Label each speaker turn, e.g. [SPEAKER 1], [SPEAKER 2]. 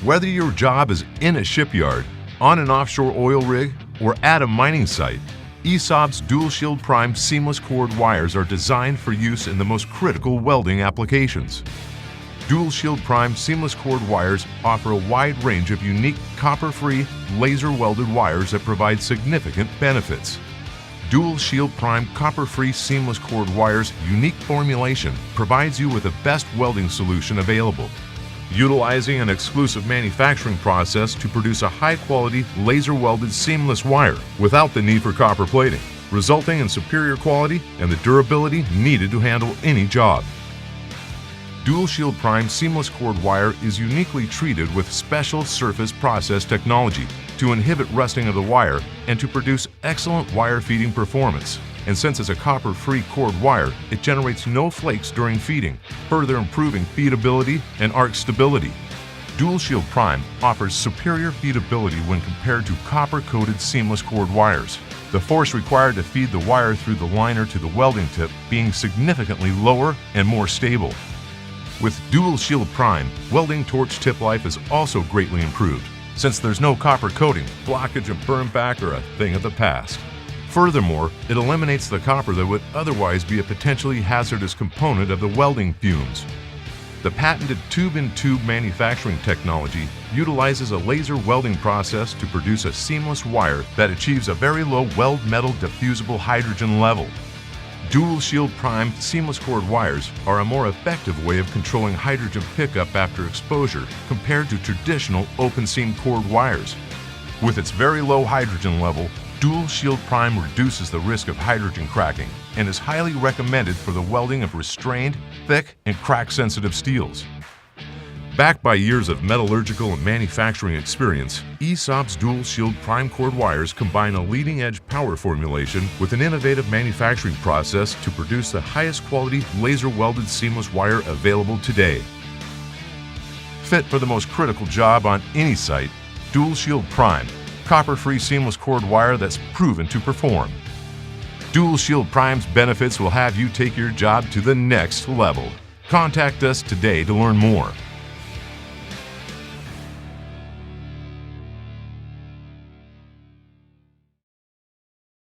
[SPEAKER 1] Whether your job is in a shipyard, on an offshore oil rig, or at a mining site, ESAB's Dual Shield Prime seamless cord wires are designed for use in the most critical welding applications. Dual Shield Prime seamless cord wires offer a wide range of unique copper-free, laser-welded wires that provide significant benefits. Dual Shield Prime copper-free seamless cord wires' unique formulation provides you with the best welding solution available, utilizing an exclusive manufacturing process to produce a high-quality, laser-welded seamless wire without the need for copper plating, resulting in superior quality and the durability needed to handle any job. Dual Shield Prime seamless cord wire is uniquely treated with special surface process technology to inhibit rusting of the wire and to produce excellent wire feeding performance. And since it's a copper-free cord wire, it generates no flakes during feeding, further improving feedability and arc stability. Dual Shield Prime offers superior feedability when compared to copper-coated seamless cord wires, the force required to feed the wire through the liner to the welding tip being significantly lower and more stable. With Dual Shield Prime, welding torch tip life is also greatly improved, since there's no copper coating, blockage, and burn back are a thing of the past. Furthermore, it eliminates the copper that would otherwise be a potentially hazardous component of the welding fumes. The patented tube-in-tube manufacturing technology utilizes a laser welding process to produce a seamless wire that achieves a very low weld metal diffusible hydrogen level. Dual Shield Prime seamless cord wires are a more effective way of controlling hydrogen pickup after exposure compared to traditional open seam cord wires. With its very low hydrogen level, Dual Shield Prime reduces the risk of hydrogen cracking and is highly recommended for the welding of restrained, thick, and crack-sensitive steels. Backed by years of metallurgical and manufacturing experience, ESAB's Dual Shield Prime cord wires combine a leading-edge power formulation with an innovative manufacturing process to produce the highest quality laser-welded seamless wire available today. Fit for the most critical job on any site, Dual Shield Prime, copper-free seamless cord wire that's proven to perform. Dual Shield Prime's benefits will have you take your job to the next level. Contact us today to learn more.